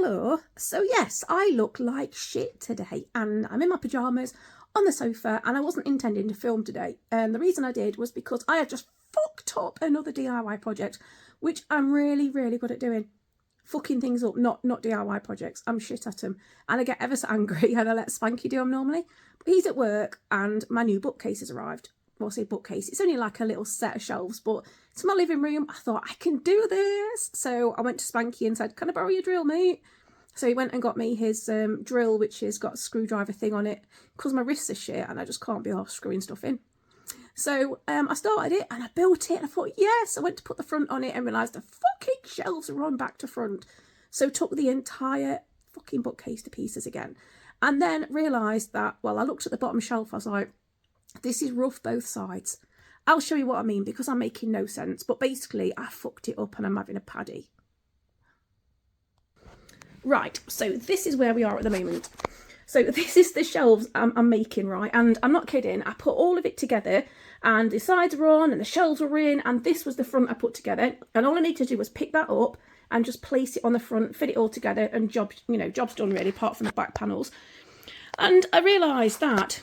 Hello. So yes, I look like shit today and I'm in my pyjamas on the sofa and I wasn't intending to film today. And the reason I did was because I had just fucked up another DIY project, which I'm really, really good at doing. Fucking things up, not DIY projects. I'm shit at them. And I get ever so angry and I let Spanky do them normally. But he's at work and my new bookcase has arrived. Well, I say bookcase, it's only like a little set of shelves, but it's my living room. I thought, I can do this. So I went to Spanky and said, can I borrow your drill, mate? So he went and got me his drill, which has got a screwdriver thing on it, because my wrists are shit and I just can't be off screwing stuff in. So I started it and I built it and I thought, yes, I went to put the front on it and realised the fucking shelves were on back to front. So took the entire fucking bookcase to pieces again. And then realised that, well, I looked at the bottom shelf, I was like, this is rough both sides. I'll show you what I mean because I'm making no sense. But basically, I fucked it up and I'm having a paddy. Right, so this is where we are at the moment. So this is the shelves I'm making, right? And I'm not kidding. I put all of it together and the sides were on and the shelves were in and this was the front I put together. And all I need to do was pick that up and just place it on the front, fit it all together and job's done really, apart from the back panels. And I realised that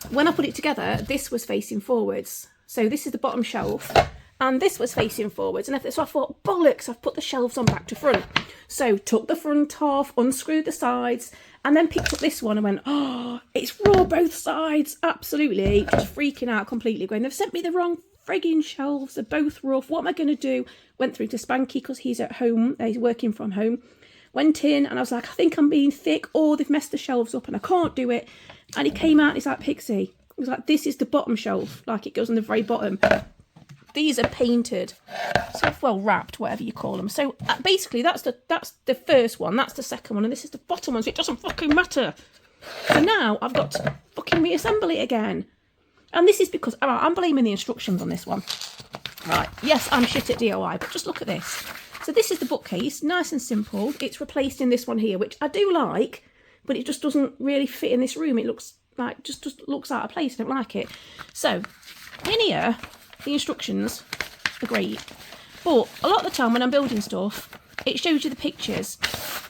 when I put it together, this was facing forwards. So this is the bottom shelf and this was facing forwards. And so I thought, bollocks, I've put the shelves on back to front. So took the front off, unscrewed the sides and then picked up this one and went, oh, it's raw both sides. Absolutely. Just freaking out completely going, they've sent me the wrong frigging shelves. They're both rough. What am I going to do? Went through to Spanky because he's at home. He's working from home. Went in and I was like, I think I'm being thick or they've messed the shelves up and I can't do it. And he came out and he's like, Pixie, he was like, this is the bottom shelf. Like it goes on the very bottom. These are painted, so well wrapped, whatever you call them. So basically that's the first one, that's the second one, and this is the bottom one, so it doesn't fucking matter. So now I've got to fucking reassemble it again. And this is because, all right, I'm blaming the instructions on this one. Right, yes, I'm shit at DIY, but just look at this. So this is the bookcase, nice and simple. It's replaced in this one here, which I do like, but it just doesn't really fit in this room. It looks like, just looks out of place. I don't like it. So in here, the instructions are great. But a lot of the time when I'm building stuff, it shows you the pictures.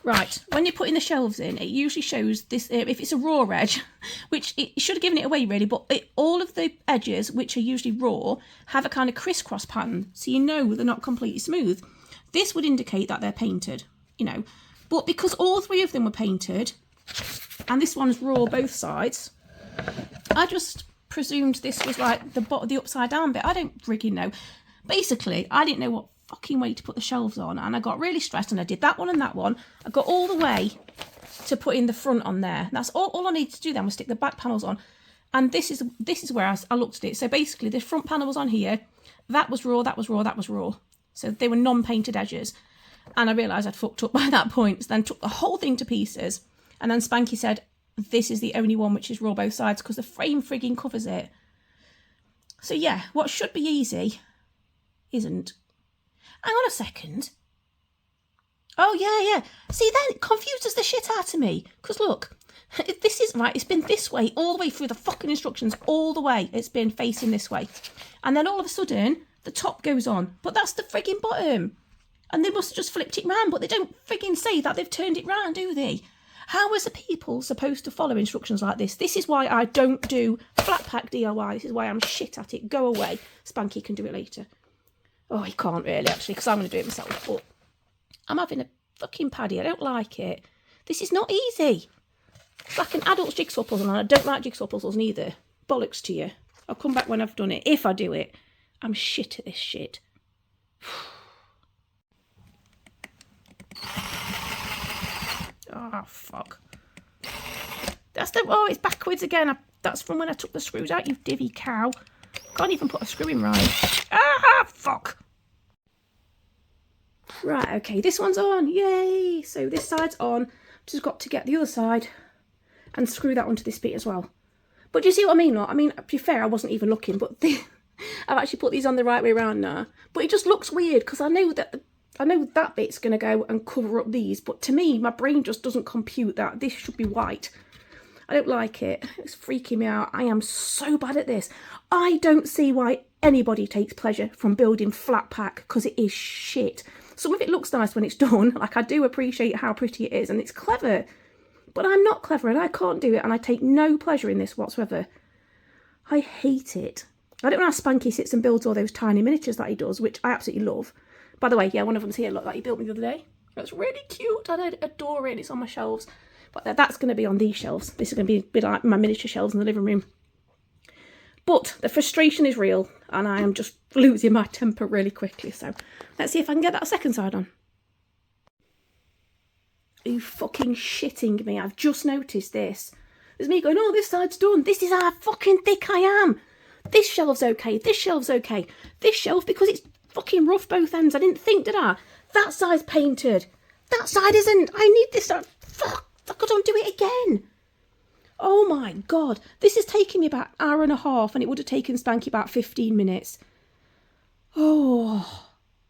Right, when you're putting the shelves in, it usually shows this, if it's a raw edge, which it should have given it away really, but all of the edges, which are usually raw, have a kind of crisscross pattern. So you know they're not completely smooth. This would indicate that they're painted, you know. But because all three of them were painted, and this one's raw both sides, I just presumed this was like the upside down bit. I don't frigging know. Basically, I didn't know what fucking way to put the shelves on, and I got really stressed and I did that one and that one. I got all the way to putting the front on there. That's all I needed to do then was stick the back panels on. And this is where I looked at it. So basically the front panel was on here. That was raw, that was raw, that was raw. So they were non-painted edges. And I realised I'd fucked up by that point. So then took the whole thing to pieces. And then Spanky said, this is the only one which is raw both sides because the frame frigging covers it. So yeah, what should be easy isn't. Hang on a second. Oh yeah. See, then it confuses the shit out of me. Because look, this is right, it's been this way all the way through the fucking instructions, all the way. It's been facing this way. And then all of a sudden, the top goes on. But that's the frigging bottom. And they must have just flipped it round, but they don't frigging say that they've turned it round, do they? How is the people supposed to follow instructions like this? This is why I don't do flat pack DIY. This is why I'm shit at it. Go away. Spanky can do it later. Oh, he can't really, actually, because I'm going to do it myself. But I'm having a fucking paddy. I don't like it. This is not easy. It's like an adult jigsaw puzzle, and I don't like jigsaw puzzles neither. Bollocks to you. I'll come back when I've done it, if I do it. I'm shit at this shit. Oh, fuck. It's backwards again. That's from when I took the screws out, you divvy cow. Can't even put a screw in right. Ah, fuck. Right, okay, this one's on. Yay. So this side's on. Just got to get the other side and screw that onto this bit as well. But do you see what I mean? I mean, to be fair, I wasn't even looking, but I've actually put these on the right way around now. But it just looks weird because I know that bit's going to go and cover up these, but to me, my brain just doesn't compute that. This should be white. I don't like it. It's freaking me out. I am so bad at this. I don't see why anybody takes pleasure from building flat pack because it is shit. Some of it looks nice when it's done. Like, I do appreciate how pretty it is and it's clever. But I'm not clever and I can't do it, and I take no pleasure in this whatsoever. I hate it. I don't know how Spanky sits and builds all those tiny miniatures that he does, which I absolutely love. By the way, yeah, one of them's here, look, that he built me the other day. That's really cute. I adore it. It's on my shelves. But that's going to be on these shelves. This is going to be like my miniature shelves in the living room. But the frustration is real, and I am just losing my temper really quickly. So let's see if I can get that second side on. Are you fucking shitting me? I've just noticed this. There's me going, oh, this side's done. This is how fucking thick I am. This shelf's okay. This shelf's okay. This shelf, because it's fucking rough both ends. I didn't think, did I? That side's painted. That side isn't. I need this side. Fuck. I don't do it again. Oh my God. This is taking me about an hour and a half, and it would have taken Spanky about 15 minutes. Oh,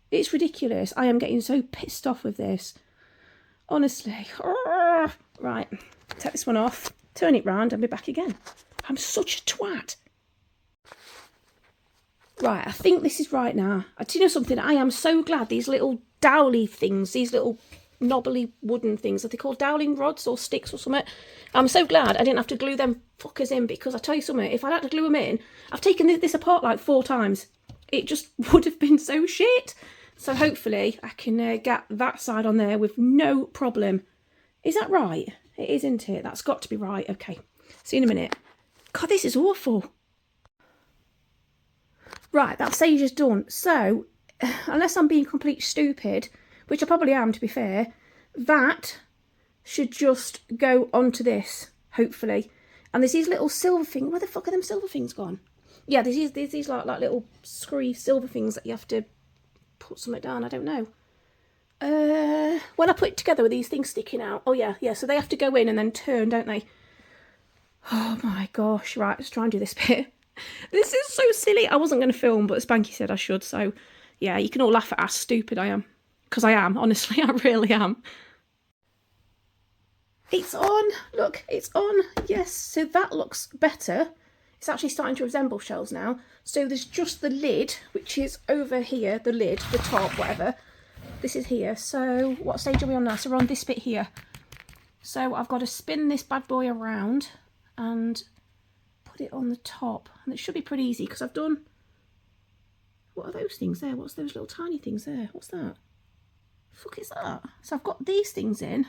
it's ridiculous. I am getting so pissed off with this. Honestly. Right. Take this one off. Turn it round and be back again. I'm such a twat. Right, I think this is right now. Do you know something? I am so glad these little dowly things, these little knobbly wooden things, are they called dowling rods or sticks or something? I'm so glad I didn't have to glue them fuckers in, because I tell you something, if I'd had to glue them in, I've taken this apart like 4 times. It just would have been so shit. So hopefully I can get that side on there with no problem. Is that right? It is, isn't it? That's got to be right. Okay. See you in a minute. God, this is awful. Right, that sage is done. So, unless I'm being completely stupid, which I probably am, to be fair, that should just go onto this, hopefully. And there's these little silver things. Where the fuck are them silver things gone? Yeah, there's these like little screwy silver things that you have to put something down. I don't know. When I put it together with these things sticking out. Oh, yeah. So they have to go in and then turn, don't they? Oh, my gosh. Right, let's try and do this bit. This is so silly. I wasn't going to film, but Spanky said I should. So, yeah, you can all laugh at how stupid I am. Because I am, honestly. I really am. It's on. Look, it's on. Yes, so that looks better. It's actually starting to resemble shells now. So there's just the lid, which is over here. The lid, the top, whatever. This is here. So what stage are we on now? So we're on this bit here. So I've got to spin this bad boy around and put it on the top, and it should be pretty easy because I've done, what are those things there? What's those little tiny things there? What's that? Fuck is that? So I've got these things in.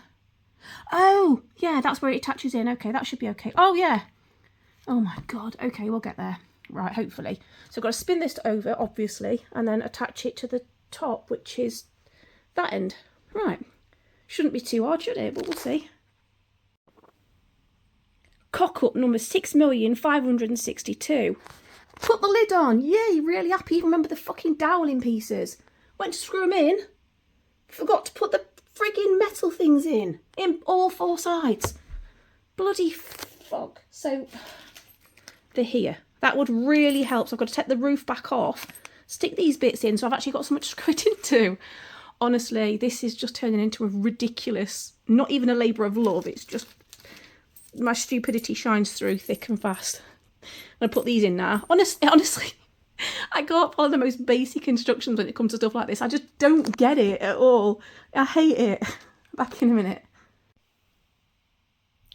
Oh yeah, that's where it attaches in. Okay, that should be okay. Oh yeah. Oh my God. Okay, we'll get there. Right, hopefully. So I've got to spin this over, obviously, and then attach it to the top, which is that end. Right. Shouldn't be too hard, should it? But we'll see. Cock up number 6,562,000. Put the lid on. Yay, really happy. Even remember the fucking doweling pieces. Went to screw them in. Forgot to put the frigging metal things in all 4 sides. Bloody fuck. So they're here. That would really help. So I've got to take the roof back off, stick these bits in, so I've actually got so much to screw it into. Honestly, this is just turning into a ridiculous, not even a labour of love. It's just, my stupidity shines through thick and fast. I'm going to put these in now. Honestly, I can't follow the most basic instructions when it comes to stuff like this. I just don't get it at all. I hate it. Back in a minute.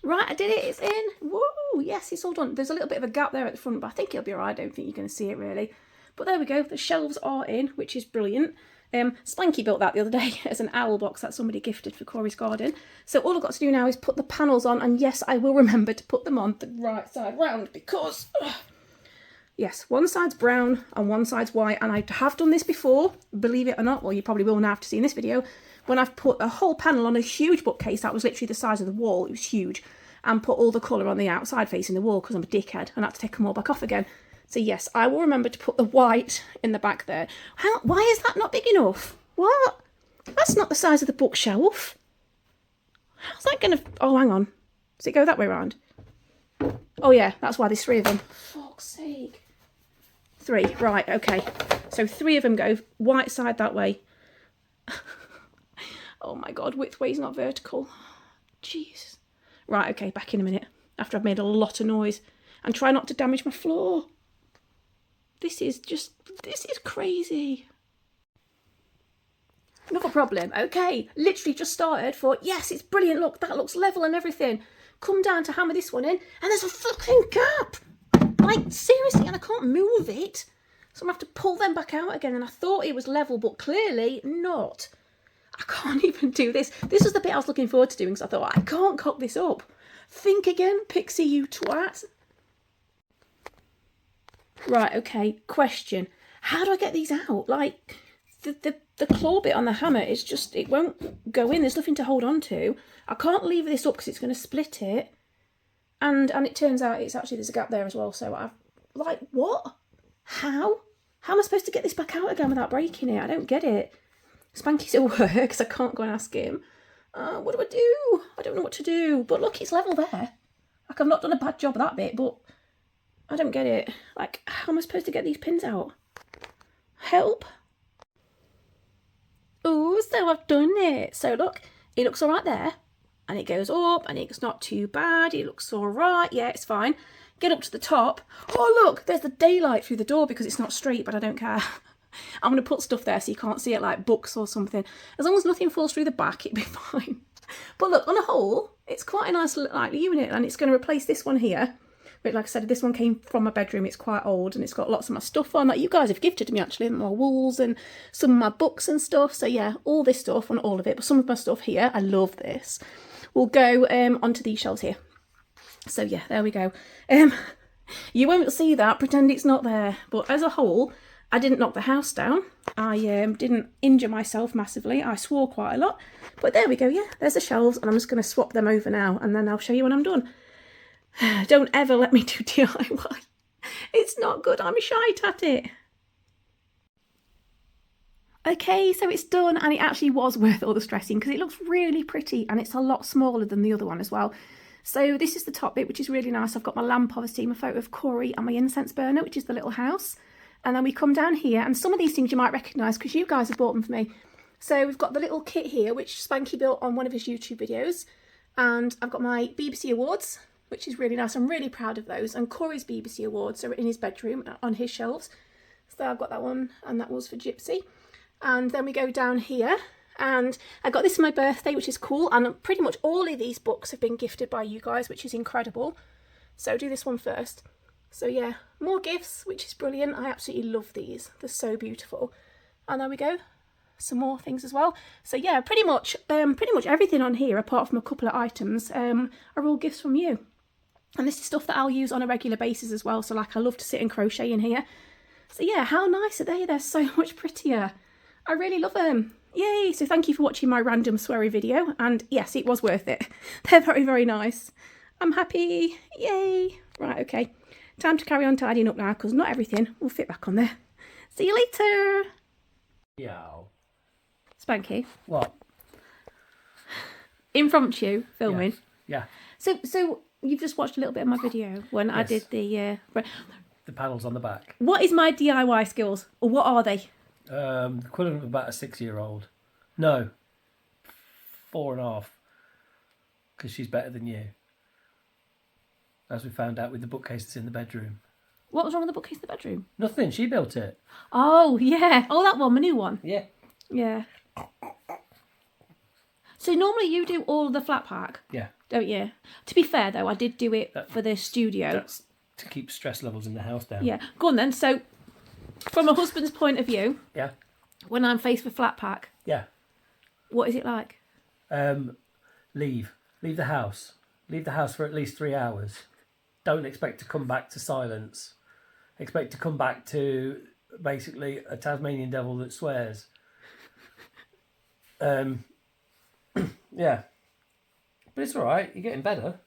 Right, I did it. It's in. Woo! Yes, it's all done. There's a little bit of a gap there at the front, but I think it'll be all right. I don't think you're going to see it really. But there we go. The shelves are in, which is brilliant. Spanky built that the other day as an owl box that somebody gifted for Kori's garden. So all I've got to do now is put the panels on, and yes, I will remember to put them on the right side round because, yes, one side's brown and one side's white, and I have done this before, believe it or not. Well, you probably will now after seeing this video. When I've put a whole panel on a huge bookcase that was literally the size of the wall, it was huge, and put all the colour on the outside facing the wall because I'm a dickhead and I had to take them all back off again. So yes, I will remember to put the white in the back there. Why is that not big enough? What? That's not the size of the bookshelf. How's that going to... Oh, hang on. Does it go that way around? Oh yeah, that's why there's 3 of them. Fuck's sake. 3, right, okay. So 3 of them go white side that way. Oh my God, width way's not vertical. Jeez. Right, okay, back in a minute. After I've made a lot of noise. And try not to damage my floor. This is crazy. Not a problem. Okay, literally just started for, yes, it's brilliant. Look, that looks level and everything. Come down to hammer this one in, and there's a fucking gap. Like, seriously, and I can't move it. So I'm going to have to pull them back out again. And I thought it was level, but clearly not. I can't even do this. This was the bit I was looking forward to doing, because I thought, I can't cock this up. Think again, Pixie, you twat. Right, okay, question. How do I get these out? Like, the claw bit on the hammer is just, it won't go in. There's nothing to hold on to. I can't lever this up because it's going to split it. And it turns out it's actually, there's a gap there as well. So I've, like, what? How? How am I supposed to get this back out again without breaking it? I don't get it. Spanky's at work because I can't go and ask him. What do I do? I don't know what to do. But look, it's level there. Like, I've not done a bad job of that bit, but I don't get it. Like, how am I supposed to get these pins out? Help. Oh, so I've done it. So look, it looks all right there. And it goes up and it's not too bad. It looks all right. Yeah, it's fine. Get up to the top. Oh, look, there's the daylight through the door because it's not straight, but I don't care. I'm going to put stuff there so you can't see it, like books or something. As long as nothing falls through the back, it'll be fine. But look, on a whole, it's quite a nice like unit, and it's going to replace this one here. But like I said, this one came from my bedroom. It's quite old and it's got lots of my stuff on that you guys have gifted to me, actually. My wools and some of my books and stuff. So yeah, all this stuff on all of it. But some of my stuff here, I love this, will go onto these shelves here. So yeah, there we go. You won't see that, pretend it's not there. But as a whole, I didn't knock the house down. I didn't injure myself massively. I swore quite a lot. But there we go, yeah, there's the shelves. And I'm just going to swap them over now. And then I'll show you when I'm done. Don't ever let me do DIY. It's not good. I'm shite at it. Okay, so it's done, and it actually was worth all the stressing because it looks really pretty, and it's a lot smaller than the other one as well. So this is the top bit, which is really nice. I've got my lamp, obviously, my photo of KORI, and my incense burner, which is the little house. And then we come down here, and some of these things you might recognise because you guys have bought them for me. So we've got the little kit here, which Spanky built on one of his YouTube videos. And I've got my BBC Awards, which is really nice. I'm really proud of those. And KORI's BBC Awards are in his bedroom on his shelves. So I've got that one, and that was for Gypsy. And then we go down here, and I got this for my birthday, which is cool. And pretty much all of these books have been gifted by you guys, which is incredible. So I'll do this one first. So yeah, more gifts, which is brilliant. I absolutely love these. They're so beautiful. And there we go. Some more things as well. So yeah, pretty much everything on here, apart from a couple of items, are all gifts from you. And this is stuff that I'll use on a regular basis as well. So like, I love to sit and crochet in here. So yeah, how nice are they? They're so much prettier. I really love them. Yay! So thank you for watching my random sweary video. And yes, it was worth it. They're very, very nice. I'm happy. Yay! Right, okay. Time to carry on tidying up now, because not everything will fit back on there. See you later. Yeah. Spanky. What? Impromptu filming. Yeah. So you've just watched a little bit of my video when I did the panels on the back. What is my DIY skills, or what are they? Equivalent of about a 6-year-old. No, 4.5. Because she's better than you. As we found out with the bookcase that's in the bedroom. What was wrong with the bookcase in the bedroom? Nothing. She built it. Oh yeah. Oh, that one, my new one. Yeah. Yeah. So normally you do all of the flat pack. Yeah. Don't you? To be fair though, I did do it for the studio. That's to keep stress levels in the house down. Yeah. Go on then. So, from a husband's point of view. Yeah. When I'm faced with flat pack. Yeah. What is it like? Leave the house. Leave the house for at least 3 hours. Don't expect to come back to silence. Expect to come back to basically a Tasmanian devil that swears. Yeah. But it's all right. You're getting better.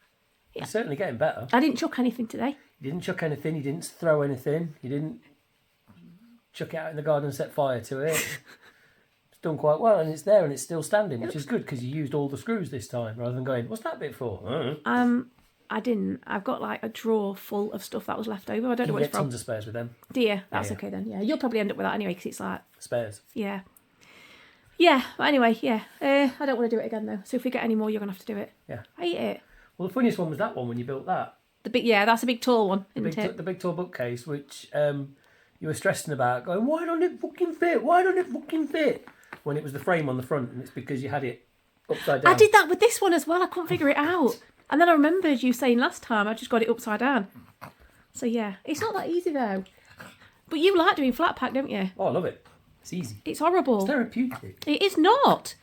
Yeah. You're certainly getting better. I didn't chuck anything today. You didn't chuck anything. You didn't throw anything. You didn't chuck it out in the garden and set fire to it. It's done quite well, and it's there and it's still standing, which is good because you used all the screws this time rather than going, what's that bit for? I didn't. I've got like a drawer full of stuff that was left over. I don't know what it's from. Tons of spares with them. Do you? That's okay then. Yeah, you'll probably end up with that anyway because it's like spares. Yeah. Yeah, but anyway, yeah. I don't want to do it again though. So if we get any more, you're gonna have to do it. Yeah. I hate it. Well, the funniest one was that one when you built that. The big, yeah, that's a big tall one, isn't it? The big tall bookcase, which you were stressing about, going, why don't it fucking fit? Why don't it fucking fit? when it was the frame on the front, and it's because you had it upside down. I did that with this one as well. I couldn't figure it out. And then I remembered you saying last time I just got it upside down. So yeah, it's not that easy though. But you like doing flat pack, don't you? Oh, I love it. It's easy. It's horrible. It's therapeutic. It is not.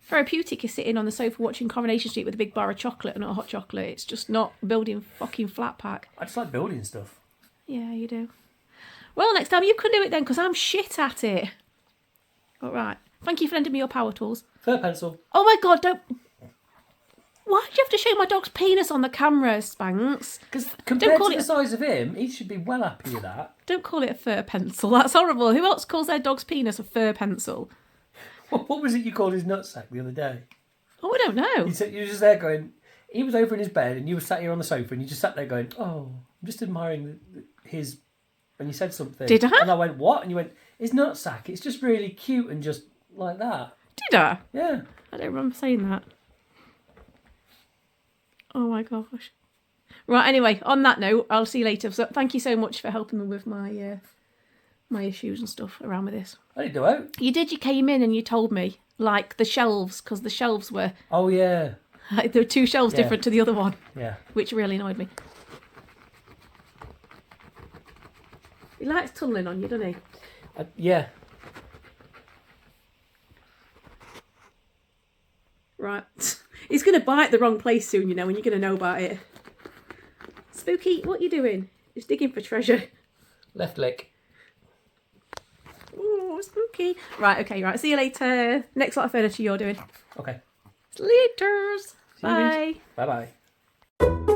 Therapeutic is sitting on the sofa watching Coronation Street with a big bar of chocolate and not a hot chocolate. It's just not building fucking flat pack. I just like building stuff. Yeah, you do. Well, next time you can do it then, because I'm shit at it. All right. Thank you for lending me your power tools. Fur pencil. Oh my God, don't... Why do you have to show my dog's penis on the camera, Spanx? Because compared to the size of him, he should be well happy with that. Don't call it a fur pencil. That's horrible. Who else calls their dog's penis a fur pencil? What was it you called his nutsack the other day? Oh, I don't know. You were just there going... He was over in his bed and you were sat here on the sofa and you just sat there going, oh, I'm just admiring his... And you said something. Did I? And I went, what? And you went, his nutsack. It's just really cute and just like that. Did I? Yeah. I don't remember saying that. Oh my gosh. Right, anyway, on that note, I'll see you later. So thank you so much for helping me with my my issues and stuff around with this. I didn't do it. You did, you came in and you told me, like, the shelves, because the shelves were... Oh, yeah. Like, there were two shelves different to the other one. Yeah. Which really annoyed me. He likes tunnelling on you, doesn't he? Yeah. Right. He's going to bite the wrong place soon, you know, and you're going to know about it. Spooky, what are you doing? He's digging for treasure. Left lick. Oh, spooky. Right, okay, right. See you later. Next lot of furniture you're doing. Okay. Laters. Bye. Bye-bye.